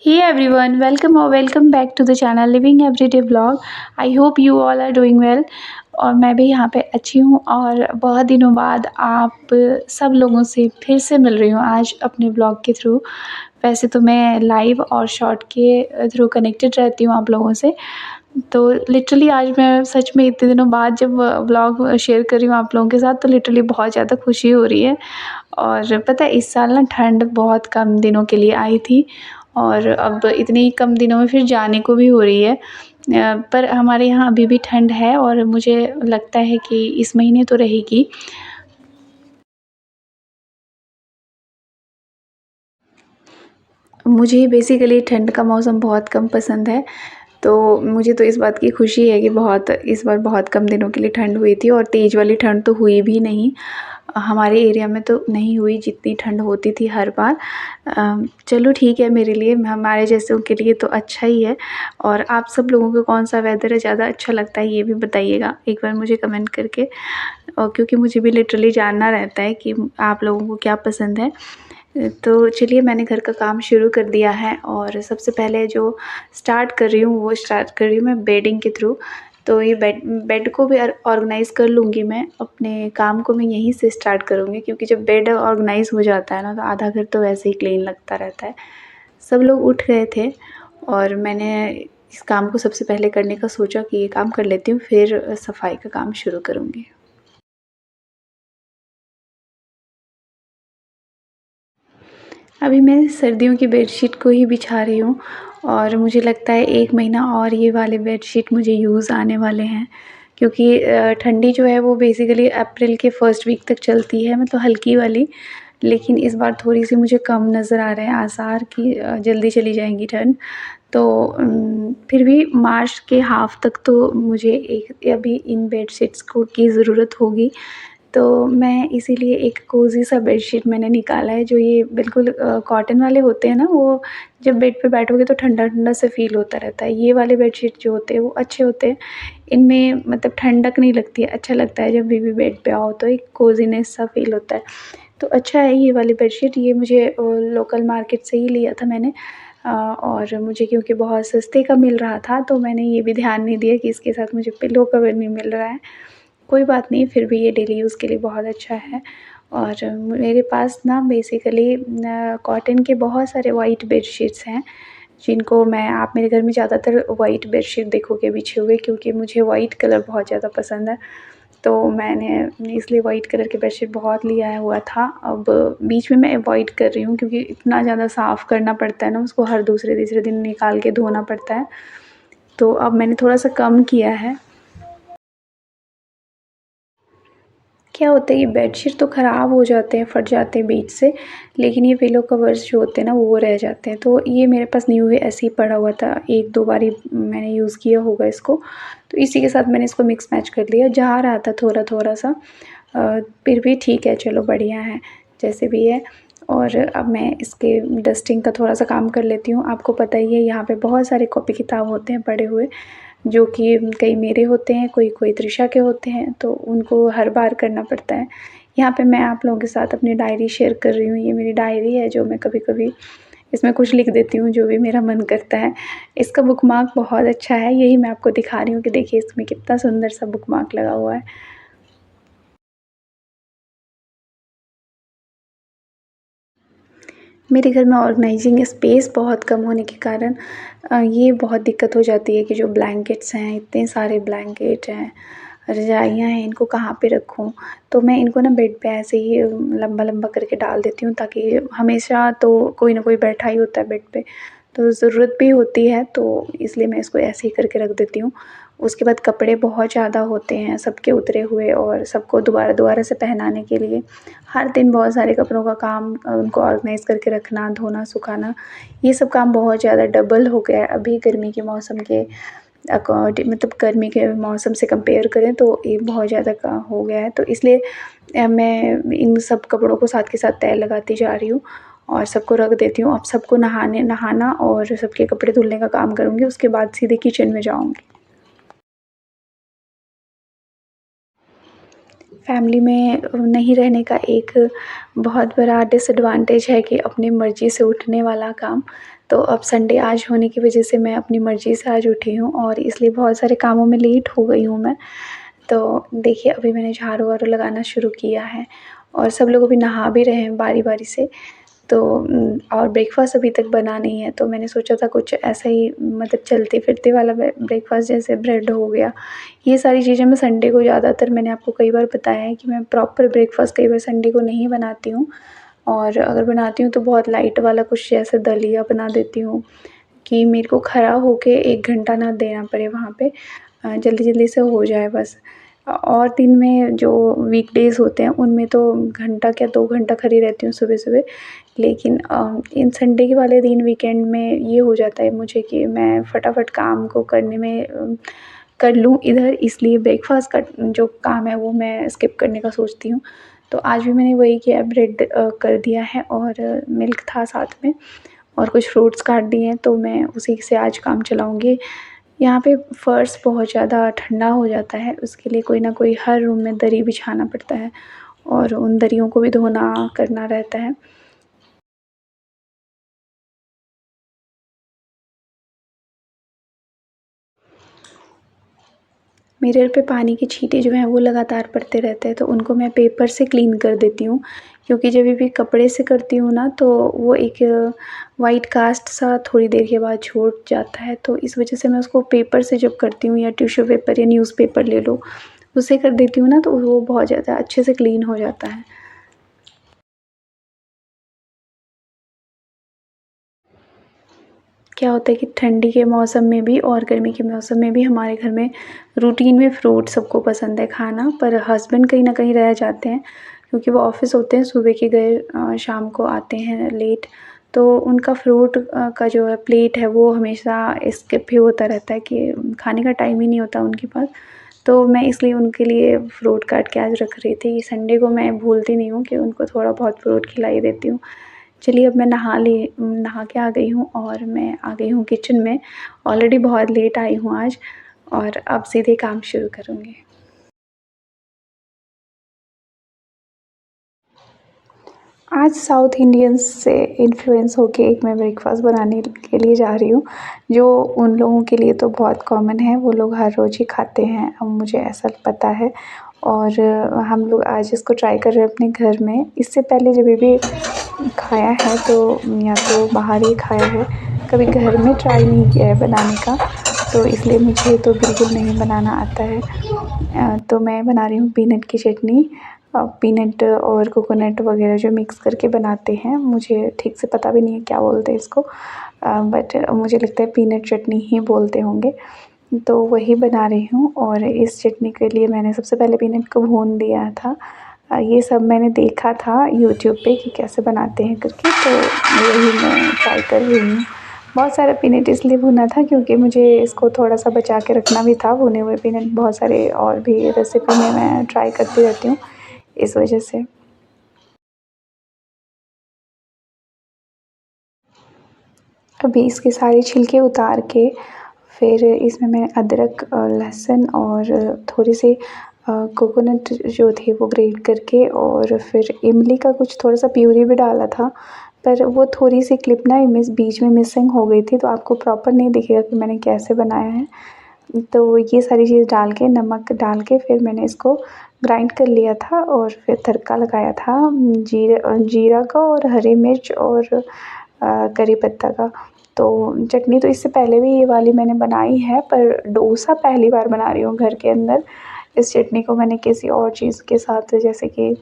Hey everyone, welcome back to the channel Living Everyday Vlog. I hope you all are doing well. और मैं भी यहाँ पे अच्छी हूँ और बहुत दिनों बाद आप सब लोगों से फिर से मिल रही हूँ आज अपने ब्लॉग के थ्रू। वैसे तो मैं लाइव और शॉर्ट के थ्रू कनेक्टेड रहती हूँ आप लोगों से। तो लिटरली आज मैं सच में इतने दिनों बाद जब व्लॉग शेयर कर रही हूँ आप लोगों के साथ, तो लिटरली बहुत ज़्यादा खुशी हो रही है। और पता है, इस साल ना ठंड बहुत कम दिनों के लिए आई थी और अब इतने ही कम दिनों में फिर जाने को भी हो रही है। पर हमारे यहाँ अभी भी ठंड है और मुझे लगता है कि इस महीने तो रहेगी। मुझे बेसिकली ठंड का मौसम बहुत कम पसंद है, तो मुझे तो इस बात की खुशी है कि बहुत इस बार बहुत कम दिनों के लिए ठंड हुई थी और तेज़ वाली ठंड तो हुई भी नहीं। हमारे एरिया में तो नहीं हुई जितनी ठंड होती थी हर बार। चलो ठीक है, मेरे लिए, हमारे जैसों के लिए तो अच्छा ही है। और आप सब लोगों को कौन-सा वेदर ज़्यादा अच्छा लगता है ये भी बताइएगा एक बार मुझे कमेंट करके। और क्योंकि मुझे भी लिटरली जानना रहता है कि आप लोगों को क्या पसंद है। तो चलिए, मैंने घर का काम शुरू कर दिया है और सबसे पहले जो स्टार्ट कर रही हूँ वो स्टार्ट कर रही हूँ मैं बेडिंग के थ्रू। तो ये बेड बेड को भी ऑर्गेनाइज़ कर लूँगी मैं, अपने काम को मैं यहीं से स्टार्ट करूँगी क्योंकि जब बेड ऑर्गेनाइज़ हो जाता है ना, तो आधा घर तो वैसे ही क्लीन लगता रहता है। सब लोग उठ गए थे और मैंने इस काम को सबसे पहले करने का सोचा कि ये काम कर लेती हूँ, फिर सफाई का काम शुरू करूँगी। अभी मैं सर्दियों की बेडशीट को ही बिछा रही हूँ और मुझे लगता है 1 महीना और ये वाले बेडशीट मुझे यूज़ आने वाले हैं, क्योंकि ठंडी जो है वो बेसिकली अप्रैल के फर्स्ट वीक तक चलती है, मतलब हल्की वाली। लेकिन इस बार थोड़ी-सी मुझे कम नज़र आ रहे हैं आसार कि जल्दी चली जाएँगी ठंड। तो फिर भी मार्च के हाफ़ तक तो मुझे एक अभी इन बेडशीट्स को की ज़रूरत होगी। तो मैं इसीलिए एक कोज़ी सा बेडशीट मैंने निकाला है, जो ये बिल्कुल कॉटन वाले होते हैं ना, वो जब बेड पे बैठोगे तो ठंडा-ठंडा सा फ़ील होता रहता है। ये वाले बेडशीट जो होते हैं वो अच्छे होते हैं। इनमें मतलब ठंडक नहीं लगती है, अच्छा लगता है जब भी बेड पे आओ तो एक कोज़ीनेस सा फ़ील होता है। तो अच्छा है ये वाली बेडशीट, ये मुझे लोकल मार्केट से ही लिया था मैंने। और मुझे क्योंकि बहुत सस्ते का मिल रहा था, तो मैंने ये भी ध्यान नहीं दिया कि इसके साथ मुझे पिलो कवर नहीं मिल रहा है। कोई बात नहीं, फिर भी ये डेली यूज़ के लिए बहुत अच्छा है। और मेरे पास ना बेसिकली कॉटन के बहुत सारे वाइट बेडशीट्स हैं, जिनको मैं आप मेरे घर में ज़्यादातर वाइट बेडशीट देखोगे बिछे हुए, क्योंकि मुझे वाइट कलर बहुत ज़्यादा पसंद है। तो मैंने इसलिए वाइट कलर की बेडशीट बहुत लिया हुआ था। अब बीच में मैं अवॉइड कर रही हूँ क्योंकि इतना ज़्यादा साफ़ करना पड़ता है ना, उसको हर दूसरे-तीसरे दिन निकाल के धोना पड़ता है। तो अब मैंने थोड़ा-सा कम किया है। क्या होता है, ये बेडशीट तो ख़राब हो जाते हैं, फट जाते हैं बीच से, लेकिन ये पिलो कवर्स जो होते हैं ना वो रह जाते हैं। तो ये मेरे पास न्यू ऐसे ही पड़ा हुआ था, 1-2 बार ही मैंने यूज़ किया होगा इसको, तो इसी के साथ मैंने इसको मिक्स मैच कर लिया। जा रहा था थोड़ा-थोड़ा सा, फिर भी ठीक है, चलो बढ़िया है, जैसे भी है। और अब मैं इसके डस्टिंग का थोड़ा-सा काम कर लेती हूँ। आपको पता ही है, यहाँ पे बहुत सारे कॉपी किताब होते हैं पड़े हुए, जो कि कई मेरे होते हैं, कोई त्रिशा के होते हैं, तो उनको हर बार करना पड़ता है। यहाँ पे मैं आप लोगों के साथ अपनी डायरी शेयर कर रही हूँ। ये मेरी डायरी है जो मैं कभी-कभी इसमें कुछ लिख देती हूँ जो भी मेरा मन करता है। इसका बुकमार्क बहुत अच्छा है, यही मैं आपको दिखा रही हूँ कि देखिए इसमें कितना सुंदर सा बुकमार्क लगा हुआ है। मेरे घर में ऑर्गेनाइजिंग स्पेस बहुत कम होने के कारण ये बहुत दिक्कत हो जाती है कि जो ब्लैंकेट्स हैं, इतने सारे ब्लैंकेट हैं, रज़ाइयाँ हैं, इनको कहाँ पे रखूँ? तो मैं इनको ना बेड पे ऐसे ही लंबा-लंबा करके डाल देती हूँ, ताकि हमेशा तो कोई ना कोई बैठा ही होता है बेड पे, तो ज़रूरत भी होती है, तो इसलिए मैं इसको ऐसे ही करके रख देती हूँ। उसके बाद कपड़े बहुत ज़्यादा होते हैं सबके उतरे हुए, और सबको दोबारा-दोबारा से पहनाने के लिए हर दिन बहुत सारे कपड़ों का काम, उनको ऑर्गेनाइज़ करके रखना, धोना, सुखाना, ये सब काम बहुत ज़्यादा डबल हो गया है अभी गर्मी के मौसम के मतलब गर्मी के मौसम से कंपेयर करें तो ये बहुत ज़्यादा का हो गया है। तो इसलिए मैं इन सब कपड़ों को साथ के साथ तह लगाती जा रही हूँ और सबको रख देती हूँ। अब सबको नहाना और सबके कपड़े धुलने का काम करूँगी, उसके बाद सीधे किचन में जाऊँगी। फैमिली में नहीं रहने का एक बहुत बड़ा डिसएडवांटेज है कि अपनी मर्ज़ी से उठने वाला काम। तो अब संडे आज होने की वजह से मैं अपनी मर्ज़ी से आज उठी हूँ और इसलिए बहुत सारे कामों में लेट हो गई हूँ मैं। तो देखिए अभी मैंने झाड़ू-वाड़ू लगाना शुरू किया है और सब लोग अभी नहा भी रहे हैं बारी-बारी से। तो और ब्रेकफ़ास्ट अभी तक बना नहीं है, तो मैंने सोचा था कुछ ऐसा ही मतलब चलते-फिरते वाला ब्रेकफ़ास्ट जैसे ब्रेड हो गया। ये सारी चीज़ें मैं संडे को ज़्यादातर मैंने आपको कई बार बताया है कि मैं प्रॉपर ब्रेकफ़ास्ट कई बार संडे को नहीं बनाती हूँ और अगर बनाती हूँ तो बहुत लाइट वाला कुछ जैसे दलिया बना देती हूँ कि मेरे को खड़ा होके 1 घंटा ना देना पड़े वहाँ पे जल्दी-जल्दी से हो जाए बस। और दिन में जो वीकडेज़ होते हैं उनमें तो घंटा क्या 2 घंटा खड़ी रहती हूँ सुबह-सुबह। लेकिन इन संडे के वाले दिन वीकेंड में ये हो जाता है मुझे कि मैं फटाफट काम को करने में कर लूँ इधर, इसलिए ब्रेकफ़ास्ट का जो काम है वो मैं स्किप करने का सोचती हूँ। तो आज भी मैंने वही किया, ब्रेड कर दिया है और मिल्क था साथ में और कुछ फ्रूट्स काट दिए हैं, तो मैं उसी से आज काम चलाऊँगी। यहाँ पे फ़र्श बहुत ज़्यादा ठंडा हो जाता है, उसके लिए कोई ना कोई हर रूम में दरी बिछाना पड़ता है और उन दरियों को भी धोना करना रहता है। मिरर पे पानी के छींटे जो हैं वो लगातार पड़ते रहते हैं, तो उनको मैं पेपर से क्लीन कर देती हूँ, क्योंकि जभी भी कपड़े से करती हूँ ना तो वो एक व्हाइट कास्ट सा थोड़ी देर के बाद छोड़ जाता है, तो इस वजह से मैं उसको पेपर से जब करती हूँ या टिश्यू पेपर या न्यूज़पेपर ले लो, उससे कर देती हूँ ना तो वो बहुत ज़्यादा अच्छे से क्लीन हो जाता है। क्या होता है कि ठंडी के मौसम में भी और गर्मी के मौसम में भी हमारे घर में रूटीन में फ्रूट सबको पसंद है खाना, पर हस्बैंड कहीं न कहीं रह जाते हैं क्योंकि वो ऑफ़िस होते हैं, सुबह के गए शाम को आते हैं लेट, तो उनका फ्रूट का जो है प्लेट है वो हमेशा स्किप ही होता रहता है कि खाने का टाइम ही नहीं होता उनके पास। तो मैं इसलिए उनके लिए फ्रूट काट के आज रख रही थी। संडे को मैं भूलती नहीं हूँ कि उनको थोड़ा बहुत फ्रूट खिला ही देती हूँ। चलिए अब मैं नहा के आ गई हूँ और मैं आ गई हूँ किचन में। ऑलरेडी बहुत लेट आई हूँ आज और अब सीधे काम शुरू करूँगी। आज साउथ इंडियंस से इन्फ्लुएंस होके एक मैं ब्रेकफ़ास्ट बनाने के लिए जा रही हूँ, जो उन लोगों के लिए तो बहुत कॉमन है, वो लोग हर रोज़ ही खाते हैं, अब मुझे ऐसा पता है और हम लोग आज इसको ट्राई कर रहे हैं अपने घर में। इससे पहले जभी भी खाया है तो या तो बाहर ही खाया है, कभी घर में ट्राई नहीं किया है बनाने का, तो इसलिए मुझे तो बिल्कुल नहीं बनाना आता है। तो मैं बना रही हूँ पीनट की चटनी। पीनट और कोकोनट वगैरह जो मिक्स करके बनाते हैं, मुझे ठीक से पता भी नहीं है क्या बोलते हैं इसको, बट मुझे लगता है पीनट चटनी ही बोलते होंगे। तो वही बना रही हूँ और इस चटनी के लिए मैंने सबसे पहले पीनट को भून दिया था। ये सब मैंने देखा था यूट्यूब पे कि कैसे बनाते हैं करके, तो वही मैं ट्राई कर रही हूँ। बहुत सारा पीनट इसलिए भुना था क्योंकि मुझे इसको थोड़ा-सा बचा के रखना भी था, भुने हुए पीनट बहुत सारे और भी रेसिपी में मैं ट्राई करती रहती हूँ, इस वजह से। अभी इसके सारे छिलके उतार के फिर इसमें मैं अदरक लहसुन और थोड़ी-सी कोकोनट जो थी वो ग्रेट करके और फिर इमली का कुछ थोड़ा-सा प्यूरी भी डाला था, पर वो थोड़ी-सी क्लिप ना बीच में मिसिंग हो गई थी, तो आपको प्रॉपर नहीं दिखेगा कि मैंने कैसे बनाया है। तो ये सारी चीज़ डाल के, नमक डाल के फिर मैंने इसको ग्राइंड कर लिया था और फिर तड़का लगाया था जीरा का और हरी मिर्च और करी पत्ता का। तो चटनी तो इससे पहले भी ये वाली मैंने बनाई है, पर डोसा पहली बार बना रही हूँ घर के अंदर। इस चटनी को मैंने किसी और चीज़ के साथ, जैसे कि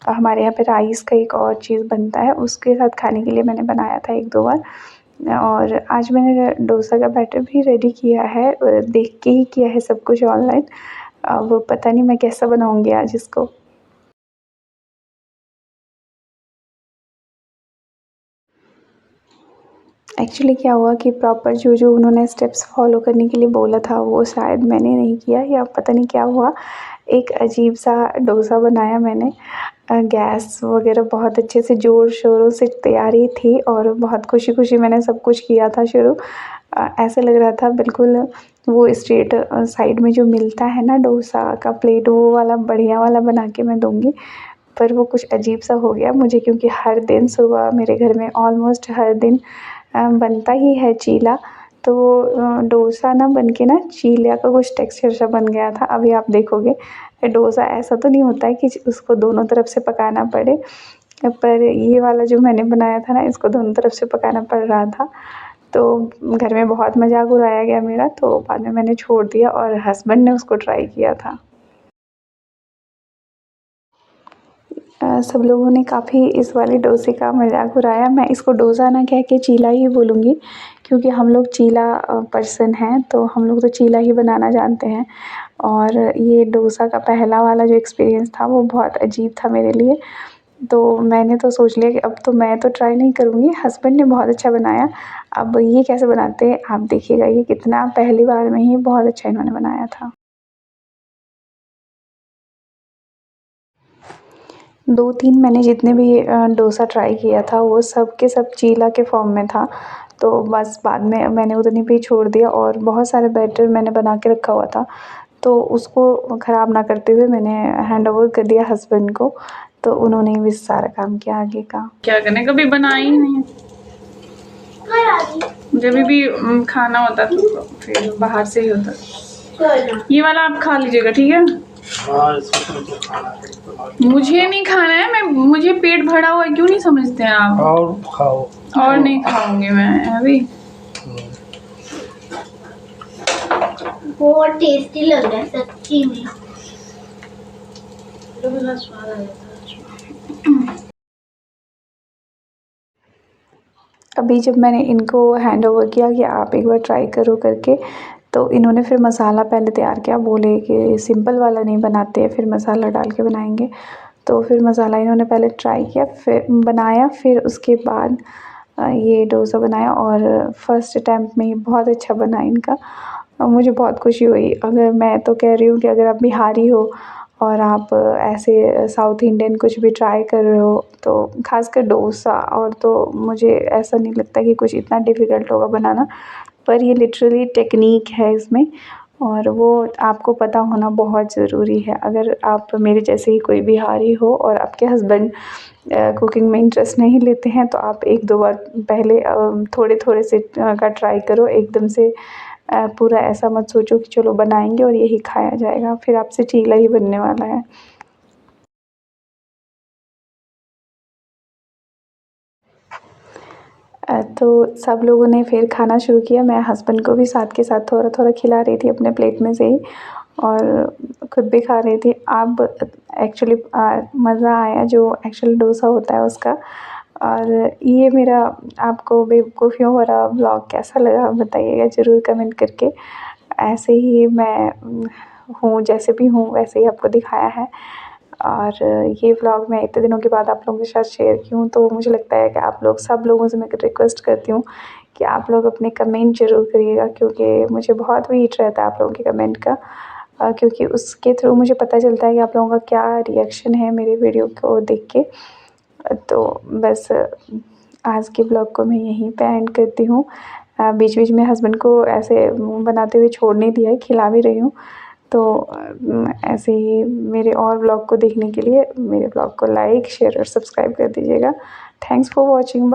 हमारे यहाँ पे राइस का एक और चीज़ बनता है, उसके साथ खाने के लिए मैंने बनाया था 1-2 बार। और आज मैंने डोसा का बैटर भी रेडी किया है, देख के ही किया है सब कुछ ऑनलाइन। अब पता नहीं मैं कैसा बनाऊँगी आज इसको। एक्चुअली क्या हुआ कि प्रॉपर जो-जो उन्होंने स्टेप्स फ़ॉलो करने के लिए बोला था, वो शायद मैंने नहीं किया या पता नहीं क्या हुआ, एक अजीब-सा डोसा बनाया मैंने। गैस वगैरह बहुत अच्छे से ज़ोर शोरों से तैयारी थी और बहुत खुशी खुशी मैंने सब कुछ किया था शुरू। ऐसे लग रहा था बिल्कुल वो स्ट्रीट साइड में जो मिलता है ना डोसा का प्लेट, वो वाला बढ़िया वाला बना के मैं दूँगी। पर वो कुछ अजीब सा हो गया मुझे, क्योंकि हर दिन सुबह मेरे घर में ऑलमोस्ट हर दिन बनता ही है चीला। तो डोसा ना बन के ना चीला का कुछ टेक्सचर सा बन गया था। अभी आप देखोगे डोसा ऐसा तो नहीं होता है कि उसको दोनों तरफ से पकाना पड़े, पर ये वाला जो मैंने बनाया था ना, इसको दोनों तरफ से पकाना पड़ रहा था। तो घर में बहुत मज़ाक उड़ाया गया मेरा, तो बाद में मैंने छोड़ दिया और हस्बैंड ने उसको ट्राई किया था। सब लोगों ने काफ़ी इस वाले डोसे का मज़ाक उड़ाया। मैं इसको डोसा ना कह के चीला ही बोलूँगी, क्योंकि हम लोग चीला पर्सन हैं, तो हम लोग तो चीला ही बनाना जानते हैं। और ये डोसा का पहला वाला जो एक्सपीरियंस था वो बहुत अजीब था मेरे लिए। तो मैंने तो सोच लिया कि अब तो मैं तो ट्राई नहीं करूँगी, हस्बैंड ने बहुत अच्छा बनाया। अब ये कैसे बनाते हैं आप देखिएगा, ये कितना पहली बार में ही बहुत अच्छा इन्होंने बनाया था। 2-3 मैंने जितने भी डोसा ट्राई किया था वो सब के सब चीला के फॉर्म में था। तो बस बाद में मैंने उतने पे ही छोड़ दिया और बहुत सारे बैटर मैंने बना के रखा हुआ था। तो उसको ख़राब ना करते हुए मैंने हैंड ओवर कर दिया हस्बैंड को, तो उन्होंने ही भी सारा काम किया आगे का। क्या करने, कभी बनाई ही नहीं। जब भी खाना होता तो फिर बाहर से ही होता। ये वाला आप खा लीजिएगा, ठीक है? मुझे नहीं खाना है, मैं मुझे पेट भरा हुआ है, क्यों नहीं समझते हैं आप? और खाओ। और नहीं खाऊंगी मैं अभी। बहुत टेस्टी लग रहा है सच्ची में। स्वाद आ जाता है। अभी जब मैंने इनको हैंड ओवर किया कि आप एक बार ट्राई करो करके, तो इन्होंने फिर मसाला पहले तैयार किया, बोले कि सिंपल वाला नहीं बनाते हैं, फिर मसाला डाल के बनाएंगे। तो फिर मसाला इन्होंने पहले ट्राई किया, फिर बनाया, फिर उसके बाद ये डोसा बनाया और फर्स्ट अटैम्प्ट में ही बहुत अच्छा बना इनका। मुझे बहुत खुशी हुई। अगर मैं तो कह रही हूँ कि अगर आप बिहारी हो और आप ऐसे साउथ इंडियन कुछ भी ट्राई कर रहे हो, तो ख़ासकर डोसा, और तो मुझे ऐसा नहीं लगता कि कुछ इतना डिफ़िकल्ट होगा बनाना। पर ये लिटरली टेक्निक है इसमें, और वो आपको पता होना बहुत ज़रूरी है। अगर आप मेरे जैसे ही कोई बिहारी हो और आपके हस्बैंड कुकिंग में इंटरेस्ट नहीं लेते हैं, तो आप 1-2 बार पहले थोड़े-थोड़े से का ट्राई करो। एकदम से पूरा ऐसा मत सोचो कि चलो बनाएंगे और यही खाया जाएगा, फिर आपसे चीला ही बनने वाला है। तो सब लोगों ने फिर खाना शुरू किया। मैं हस्बैंड को भी साथ के साथ थोड़ा-थोड़ा खिला रही थी अपने प्लेट में से ही, और खुद भी खा रही थी। अब एक्चुअली मज़ा आया जो एक्चुअल डोसा होता है उसका। और ये मेरा आपको बेवकूफ़ियों भरा व्लॉग कैसा लगा बताइएगा ज़रूर कमेंट करके। ऐसे ही मैं हूँ, जैसे भी हूँ वैसे ही आपको दिखाया है। और ये व्लॉग मैं इतने दिनों के बाद आप लोगों के साथ शेयर की हूँ, तो मुझे लगता है कि आप लोग सब लोगों से मैं रिक्वेस्ट करती हूँ कि आप लोग अपने कमेंट ज़रूर करिएगा, क्योंकि मुझे बहुत वेट रहता है आप लोगों के कमेंट का। क्योंकि उसके थ्रू मुझे पता चलता है कि आप लोगों का क्या रिएक्शन है मेरे वीडियो को देख के। तो बस आज के ब्लॉग को मैं यहीं पे एंड करती हूँ। बीच बीच में हस्बैंड को ऐसे बनाते हुए छोड़ नहीं दिया है, खिला भी रही हूँ। तो ऐसे ही मेरे और ब्लॉग को देखने के लिए मेरे ब्लॉग को लाइक शेयर और सब्सक्राइब कर दीजिएगा। Thanks for watching.